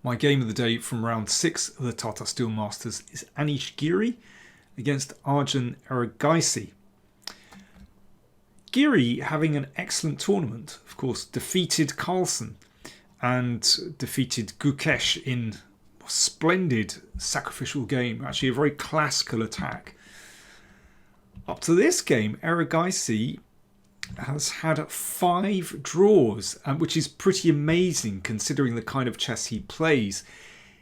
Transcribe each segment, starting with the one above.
My game of the day from round 6 of the Tata Steel Masters is Anish Giri against Arjun Erigaisi. Giri, having an excellent tournament, of course, defeated Carlsen and defeated Gukesh in a splendid sacrificial game, actually a very classical attack. Up to this game, Erigaisi has had 5 draws, which is pretty amazing considering the kind of chess he plays.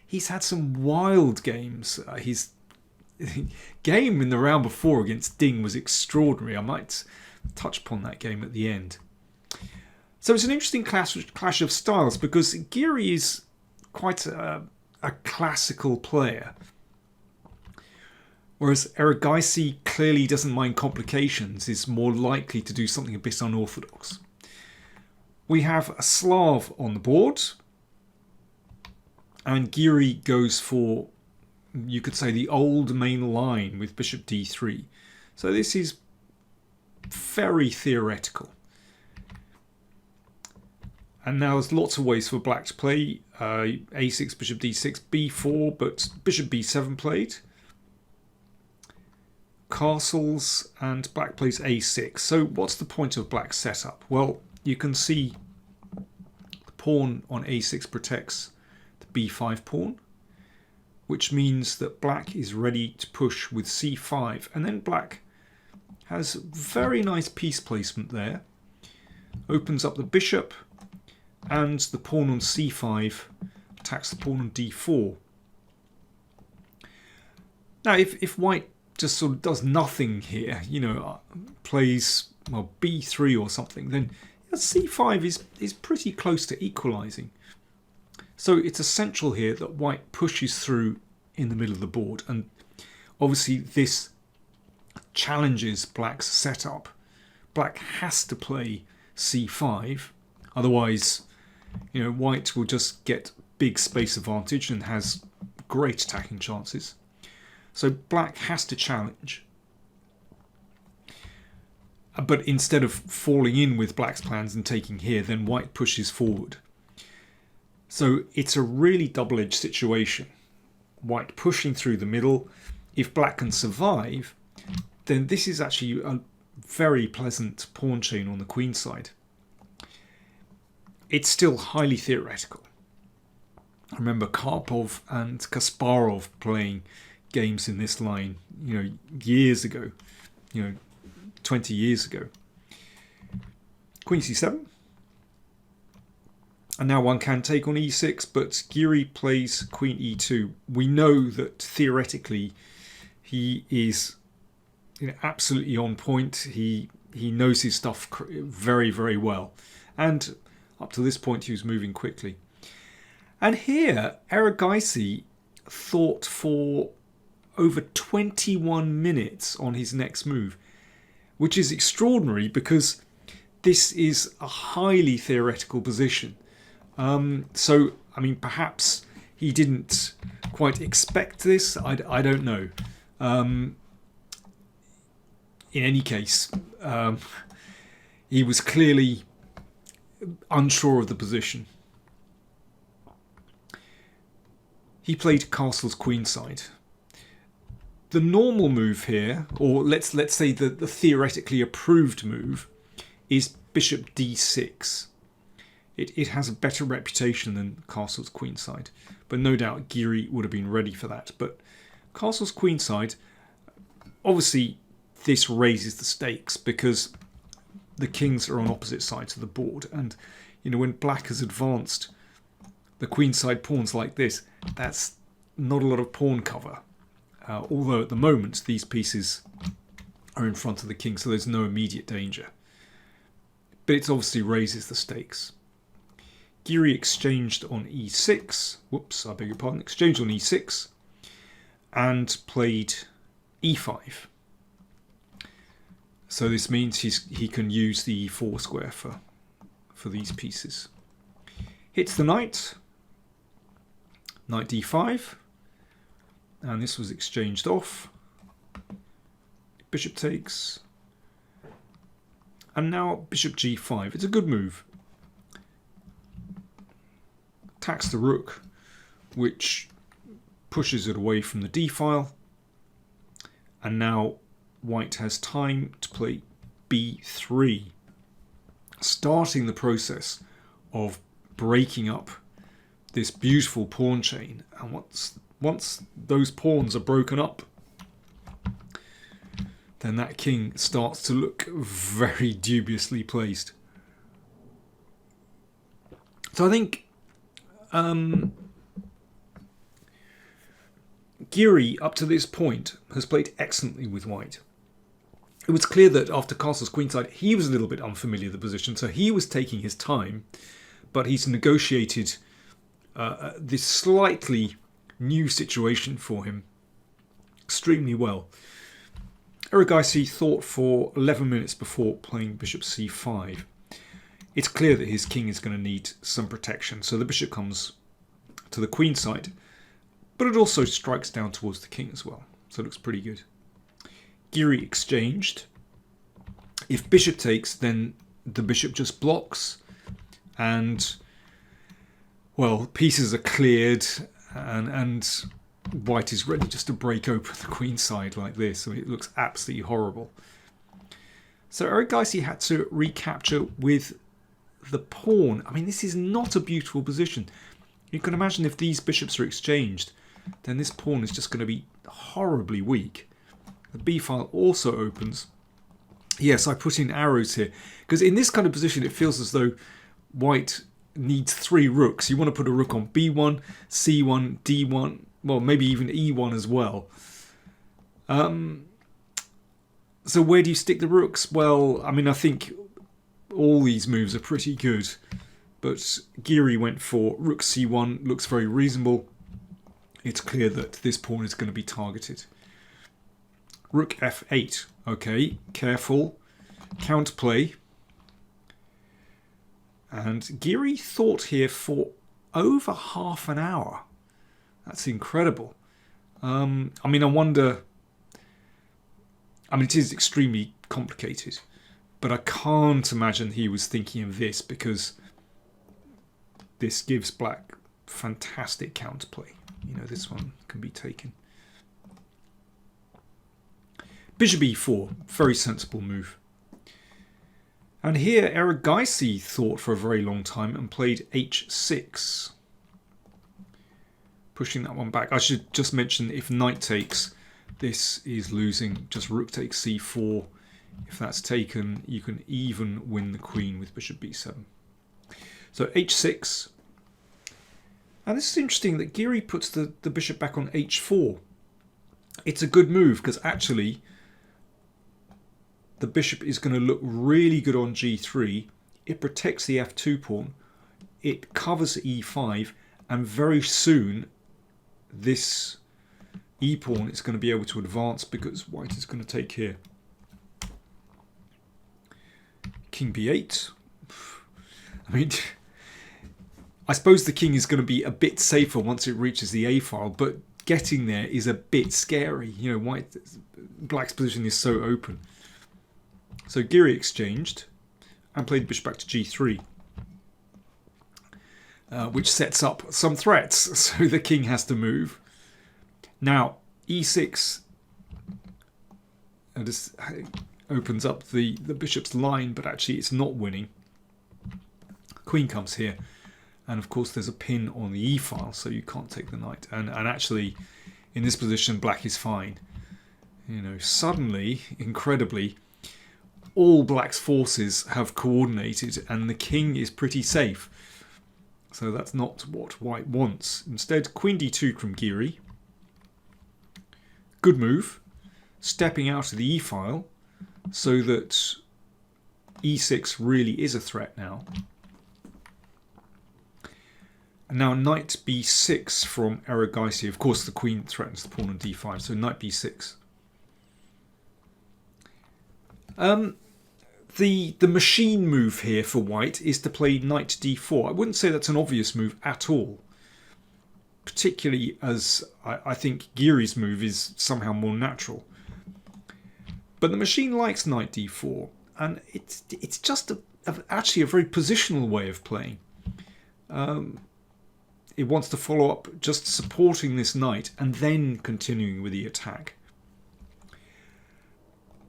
He's had some wild games. His game in the round before against Ding was extraordinary. I might touch upon that game at the end. So it's an interesting clash of styles because Giri is quite a classical player, whereas Erigaisi clearly doesn't mind complications, is more likely to do something a bit unorthodox. We have a Slav on the board, and Giri goes for, you could say, the old main line with bishop d3. So this is very theoretical. And now there's lots of ways for black to play. a6, bishop d6, b4, but bishop b7 played. Castles, and black plays a6. So what's the point of black's setup? Well, you can see the pawn on a6 protects the b5 pawn, which means that black is ready to push with c5. And then black has very nice piece placement there. Opens up the bishop, and the pawn on c5 attacks the pawn on d4. Now, if white just sort of does nothing here, plays, well, b3 or something, then c5 is pretty close to equalizing. So it's essential here that white pushes through in the middle of the board, and obviously this challenges black's setup. Black has to play c5, otherwise white will just get big space advantage and has great attacking chances. So black has to challenge. But instead of falling in with black's plans and taking here, then white pushes forward. So it's a really double-edged situation. White pushing through the middle. If black can survive, then this is actually a very pleasant pawn chain on the queen side. It's still highly theoretical. I remember Karpov and Kasparov playing games in this line, years ago, 20 years ago. Queen c7. And now one can take on e6, but Giri plays queen e2. We know that theoretically he is absolutely on point. He knows his stuff very, very well. And up to this point he was moving quickly. And here Erigaisi thought for over 21 minutes on his next move, which is extraordinary because this is a highly theoretical position. So, I mean, perhaps he didn't quite expect this. I don't know. In any case, he was clearly unsure of the position. He played castle's queenside. The normal move here, or let's say the theoretically approved move, is bishop d6. It has a better reputation than castle's queenside, but no doubt Giri would have been ready for that. But castle's queenside, obviously this raises the stakes because the kings are on opposite sides of the board, and when black has advanced the queenside pawns like this, that's not a lot of pawn cover. Although at the moment these pieces are in front of the king, so there's no immediate danger. But it obviously raises the stakes. Giri exchanged on e6. Whoops, I beg your pardon. Exchanged on e6 and played e5. So this means he can use the e4 square for these pieces. Hits the knight. Knight d5. And this was exchanged off. Bishop takes. And now bishop g5. It's a good move. Attacks the rook which pushes it away from the d-file. And now white has time to play b3, starting the process of breaking up this beautiful pawn chain. And once those pawns are broken up, then that king starts to look very dubiously placed. So I think Giri, up to this point, has played excellently with white. It was clear that after castle's queenside, he was a little bit unfamiliar with the position, so he was taking his time, but he's negotiated this slightly new situation for him extremely well. Erigaisi thought for 11 minutes before playing bishop c5. It's clear that his king is going to need some protection, so the bishop comes to the queen side, but it also strikes down towards the king as well, so it looks pretty good. Giri exchanged. If bishop takes, then the bishop just blocks, and well, pieces are cleared, and white is ready just to break open the queen side like this. I mean, it looks absolutely horrible. So Erigaisi had to recapture with the pawn. I mean, this is not a beautiful position. You can imagine if these bishops are exchanged, then this pawn is just going to be horribly weak. The b-file also opens. Yes, I put in arrows here, because in this kind of position it feels as though white needs 3 rooks. You want to put a rook on b1, c1, d1, well, maybe even e1 as well. So where do you stick the rooks? Well, I mean, I think all these moves are pretty good, but Giri went for rook c1, looks very reasonable. It's clear that this pawn is going to be targeted. Rook f8. Okay, careful. Counterplay. And Giri thought here for over half an hour. That's incredible. I mean, I wonder... I mean, it is extremely complicated, but I can't imagine he was thinking of this, because this gives black fantastic counterplay. You know, this one can be taken. Bishop e4, very sensible move. And here Erigaisi thought for a very long time and played h6. Pushing that one back. I should just mention, if knight takes, this is losing. Just rook takes c4. If that's taken, you can even win the queen with bishop b7. So h6. And this is interesting that Giri puts the bishop back on h4. It's a good move, because actually the bishop is going to look really good on g3. It protects the f2 pawn. It covers e5. And very soon this e pawn is going to be able to advance, because white is going to take here. King b8. I mean, I suppose the king is going to be a bit safer once it reaches the a file, but getting there is a bit scary. You know, black's position is so open. So Giri exchanged and played bishop back to g3, which sets up some threats. So the king has to move. Now e6, and this opens up the bishop's line, but actually it's not winning. Queen comes here, and of course there's a pin on the e-file, so you can't take the knight. And actually, in this position, black is fine. You know, suddenly, incredibly, all black's forces have coordinated, and the king is pretty safe. So that's not what white wants. Instead, queen d2 from Giri. Good move. Stepping out of the e-file, so that e6 really is a threat now. And now knight b6 from Erigaisi. Of course, the queen threatens the pawn on d5, so knight b6. The machine move here for white is to play knight d4. I wouldn't say that's an obvious move at all, particularly as I think Giri's move is somehow more natural. But the machine likes knight d4, and it's just actually a very positional way of playing. it wants to follow up just supporting this knight and then continuing with the attack.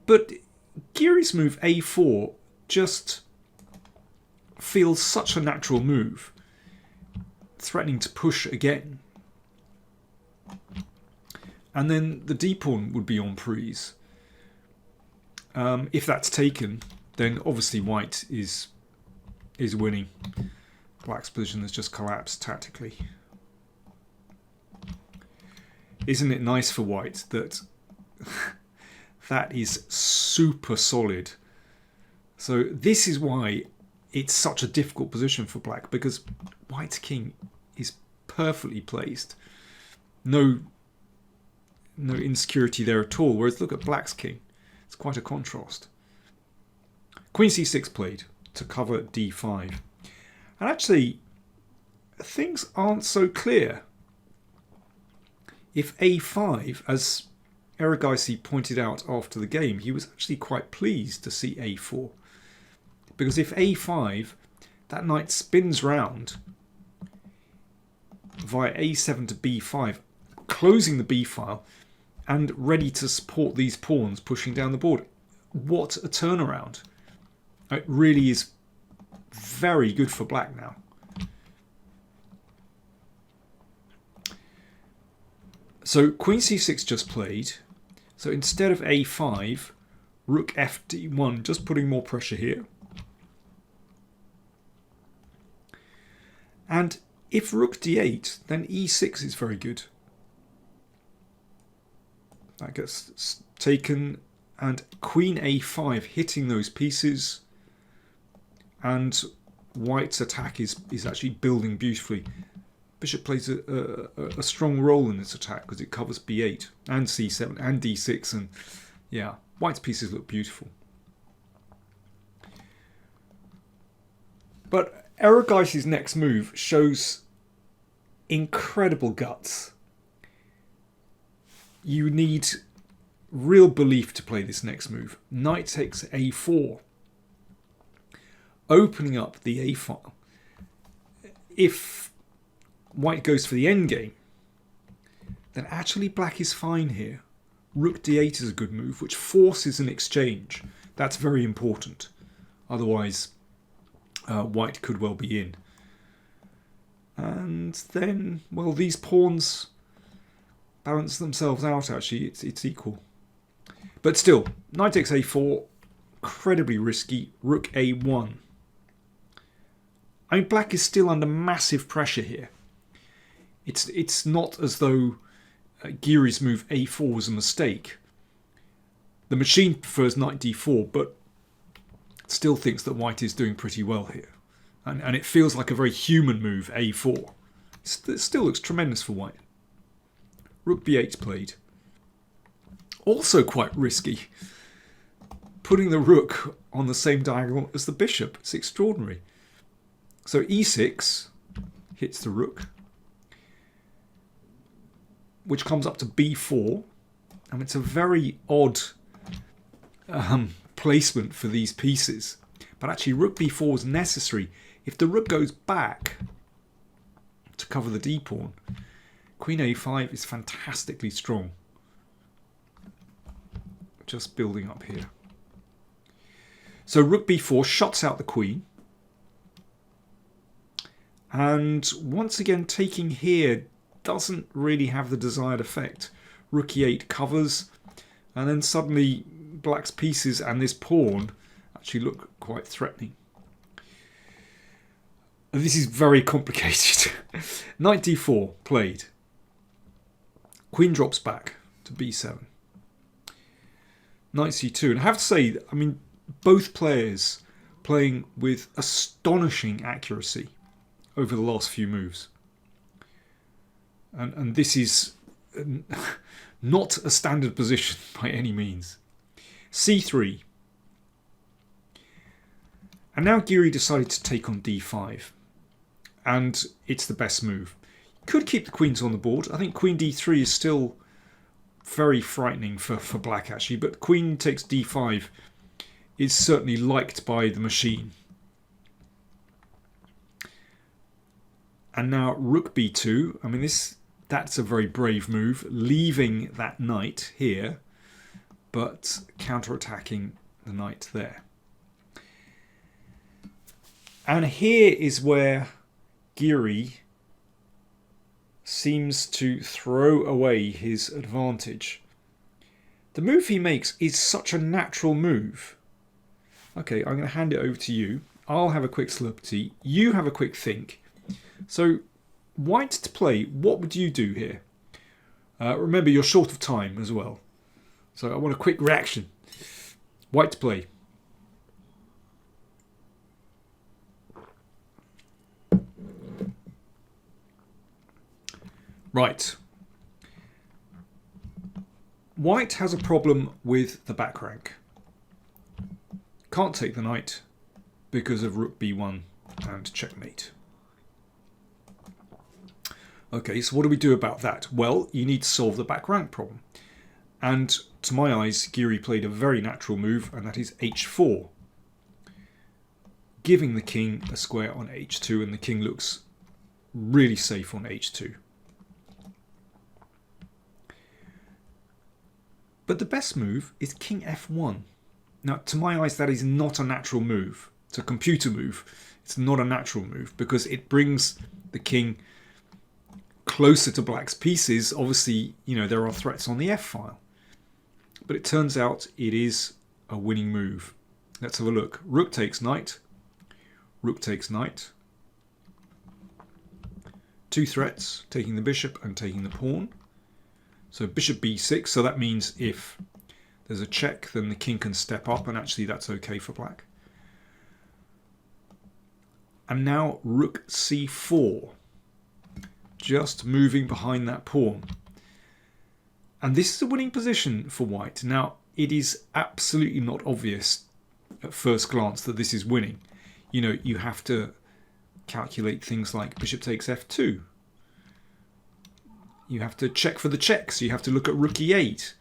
But Giri's move a4 just feels such a natural move, threatening to push again. And then the d-pawn would be en prise. If that's taken, then obviously white is winning. Black's position has just collapsed tactically. Isn't it nice for white that that is super solid? So this is why it's such a difficult position for black, because white's king is perfectly placed. No insecurity there at all. Whereas look at black's king. It's quite a contrast. Queen c6 played to cover d5. And actually, things aren't so clear. If a5, as Erigaisi pointed out after the game, he was actually quite pleased to see a4. Because if a5, that knight spins round via a7 to b5, closing the b file and ready to support these pawns pushing down the board. What a turnaround. It really is very good for black now. So queen c6 just played. So instead of a5, rook fd1, just putting more pressure here. And if rook d8, then e6 is very good. That gets taken, and queen a5 hitting those pieces, and white's attack is actually building beautifully. Bishop plays a strong role in this attack because it covers b8 and c7 and d6, and yeah, white's pieces look beautiful. But Erigaisi's next move shows incredible guts. You need real belief to play this next move. Knight takes a4, opening up the a file. If white goes for the endgame, then actually black is fine here. Rook d8 is a good move, which forces an exchange. That's very important. Otherwise, white could well be in. And then, well, these pawns balance themselves out, actually. It's equal. But still, knight takes a4, incredibly risky. Rook a1. I mean, black is still under massive pressure here. It's not as though Giri's move a4 was a mistake. The machine prefers knight d4, but still thinks that white is doing pretty well here. And it feels like a very human move, a4. It still looks tremendous for white. Rook b8 played. Also quite risky. Putting the rook on the same diagonal as the bishop. It's extraordinary. So e6 hits the rook, which comes up to b4. And it's a very odd placement for these pieces. But actually rook b4 is necessary. If the rook goes back to cover the d-pawn, queen a5 is fantastically strong. Just building up here. So rook b4 shuts out the queen. And once again, taking here doesn't really have the desired effect. Rook e8 covers, and then suddenly black's pieces and this pawn actually look quite threatening. And this is very complicated. Knight d4 played. Queen drops back to b7. Knight c2. And I have to say, I mean, both players playing with astonishing accuracy over the last few moves. And this is not a standard position by any means. c3. And now Giri decided to take on d5. And it's the best move. Could keep the queens on the board. I think queen d3 is still very frightening for black, actually. But queen takes d5 is certainly liked by the machine. And now rook b2. I mean, that's a very brave move, leaving that knight here, but counter-attacking the knight there. And here is where Giri seems to throw away his advantage. The move he makes is such a natural move. Okay, I'm going to hand it over to you. I'll have a quick slurp of tea. You have a quick think. So, white to play, what would you do here? Remember, you're short of time as well. So I want a quick reaction. White to play. Right. White has a problem with the back rank. Can't take the knight because of rook b1 and checkmate. Okay, so what do we do about that? Well, you need to solve the back rank problem. And to my eyes, Giri played a very natural move, and that is h4. Giving the king a square on h2, and the king looks really safe on h2. But the best move is king f1. Now, to my eyes, that is not a natural move. It's a computer move. It's not a natural move because it brings the king closer to black's pieces. Obviously, you know, there are threats on the f-file. But it turns out it is a winning move. Let's have a look. Rook takes knight. Rook takes knight. Two threats, taking the bishop and taking the pawn. So bishop b6, so that means if there's a check, then the king can step up, and actually that's okay for black. And now rook c4, just moving behind that pawn. And this is a winning position for white. Now, it is absolutely not obvious at first glance that this is winning. You know, you have to calculate things like bishop takes f2. You have to check for the checks. You have to look at rook e8.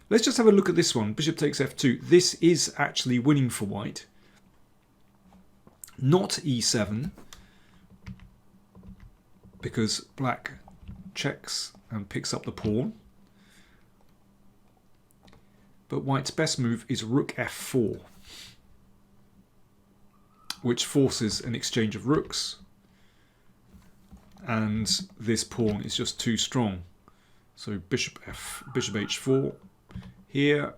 Let's just have a look at this one. Bishop takes f2. This is actually winning for white. Not e7, because black checks and picks up the pawn. But white's best move is rook f4, which forces an exchange of rooks. And this pawn is just too strong. So bishop h4 here,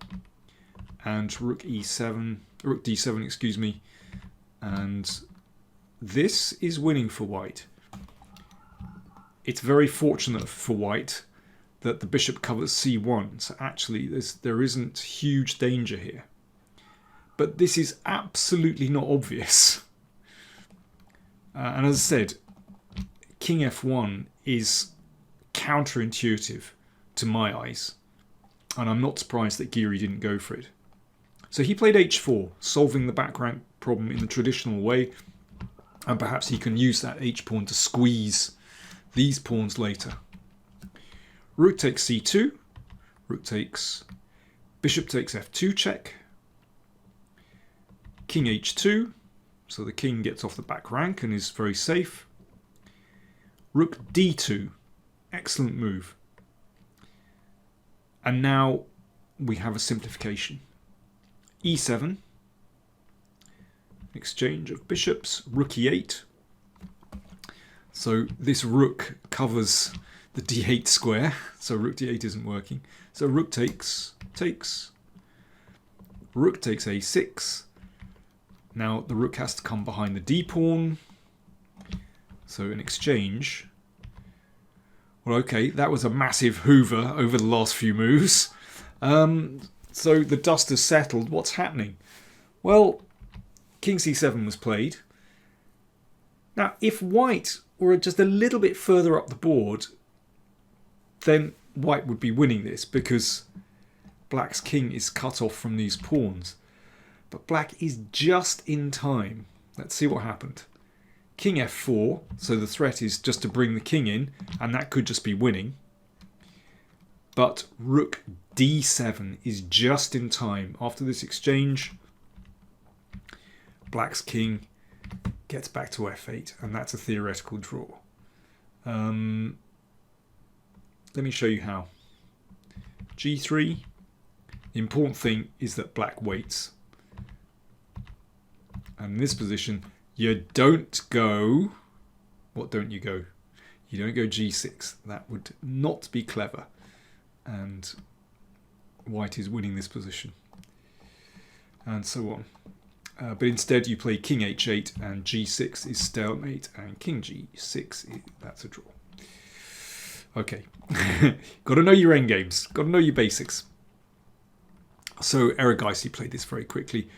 and rook d7, excuse me. And this is winning for white. It's very fortunate for white that the bishop covers c1. So actually there isn't huge danger here. But this is absolutely not obvious. And as I said, king f1 is counterintuitive to my eyes. And I'm not surprised that Giri didn't go for it. So he played h4, solving the back rank problem in the traditional way. And perhaps he can use that h-pawn to squeeze these pawns later. Rook takes c2. Rook takes... Bishop takes f2 check. King h2. So the king gets off the back rank and is very safe. Rook d2. Excellent move. And now we have a simplification. e7. Exchange of bishops. Rook e8. So this rook covers the d8 square. So rook d8 isn't working. So rook takes. Rook takes a6. Now the rook has to come behind the d pawn. So an exchange. Well, okay, that was a massive hoover over the last few moves. So the dust has settled. What's happening? Well, king c7 was played. Now, if white were just a little bit further up the board, then white would be winning this because black's king is cut off from these pawns. But black is just in time. Let's see what happened. King f4, so the threat is just to bring the king in, and that could just be winning. But rook d7 is just in time. After this exchange, black's king gets back to f8, and that's a theoretical draw. Let me show you how. g3. The important thing is that black waits. And in this position, you don't go... What don't you go? You don't go g6. That would not be clever. And white is winning this position. And so on. But instead you play king h8 and g6 is stalemate, and king g6, that's a draw. Okay. Got to know your endgames. Got to know your basics. So Erigaisi played this very quickly.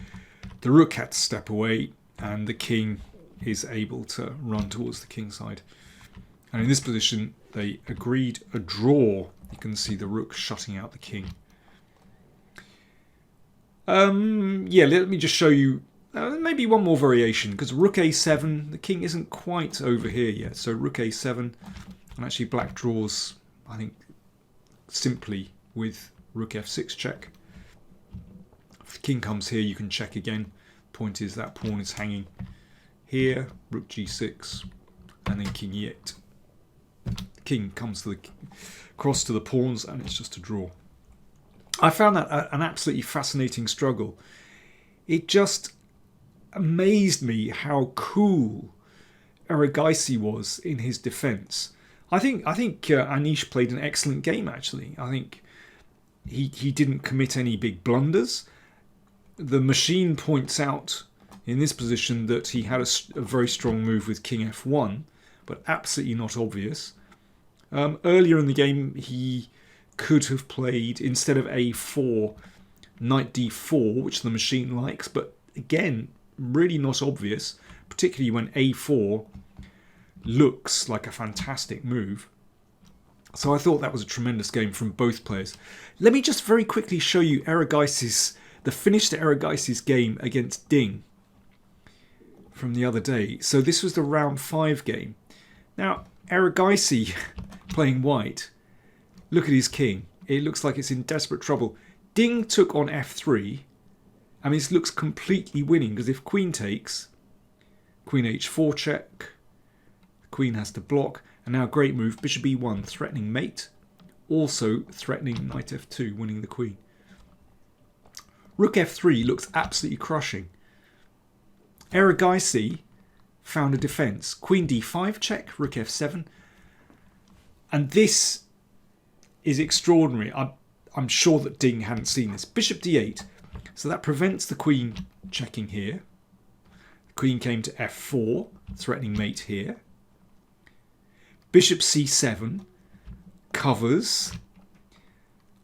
The rook had to step away, and the king is able to run towards the king side. And in this position, they agreed a draw. You can see the rook shutting out the king. Yeah, let me just show you maybe one more variation, because rook a7, the king isn't quite over here yet. So rook a7, and actually black draws, I think, simply with rook f6 check. If the king comes here, you can check again. Point is that pawn is hanging here, rook g6, and then king e8. The king comes to the cross to the pawns, and it's just a draw. I found that an absolutely fascinating struggle. It just amazed me how cool Erigaisi was in his defence. I think Anish played an excellent game, actually. I think he didn't commit any big blunders. The machine points out in this position that he had a very strong move with king f1, but absolutely not obvious. Earlier in the game, he could have played, instead of a4, knight d4, which the machine likes, but again, really not obvious, particularly when a4 looks like a fantastic move. So I thought that was a tremendous game from both players. Let me just very quickly show you the finish to Erigaisi's game against Ding from the other day. So this was the round 5 game. Now, Erigaisi playing white, look at his king. It looks like it's in desperate trouble. Ding took on f3. I mean, this looks completely winning, because if queen takes, queen h4 check, the queen has to block, and now great move, bishop e1, threatening mate, also threatening knight f2, winning the queen. Rook f3 looks absolutely crushing. Erigaisi found a defence. Queen d5 check, rook f7, and this is extraordinary. I'm sure that Ding hadn't seen this. Bishop d8. So that prevents the queen checking here. The queen came to f4, threatening mate here. Bishop c7 covers,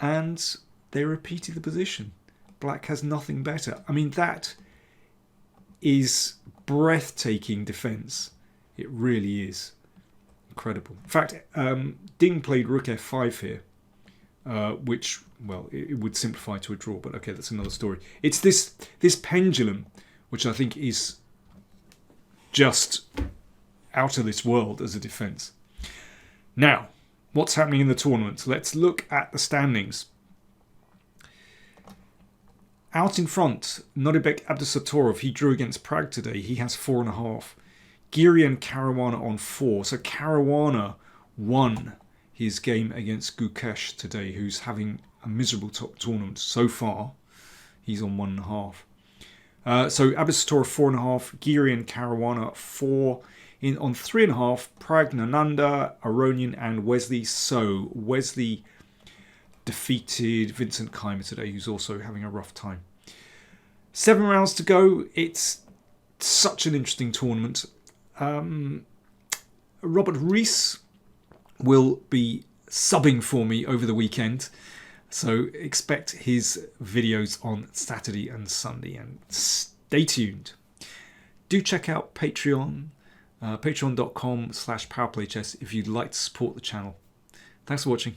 and they repeated the position. Black has nothing better. I mean, that is breathtaking defence. It really is. Incredible. In fact, Ding played rook f5 here, which, well, it would simplify to a draw, but okay, that's another story. It's this pendulum, which I think is just out of this world as a defence. Now, what's happening in the tournament? Let's look at the standings. Out in front, Noribek Abdusatorov, he drew against Prague today. He has 4.5. Giri and Caruana on 4. So Caruana won his game against Gukesh today, who's having a miserable top tournament so far. He's on 1.5. So Abdusatorov 4.5. Giri and Caruana 4. On 3.5, Pragnananda, Aronian and Wesley. So Wesley defeated Vincent Keimer today, who's also having a rough time. 7 rounds to go. It's such an interesting tournament. Robert Rees will be subbing for me over the weekend, so expect his videos on Saturday and Sunday, and stay tuned. Do check out Patreon, patreon.com/PowerPlayChess if you'd like to support the channel. Thanks for watching.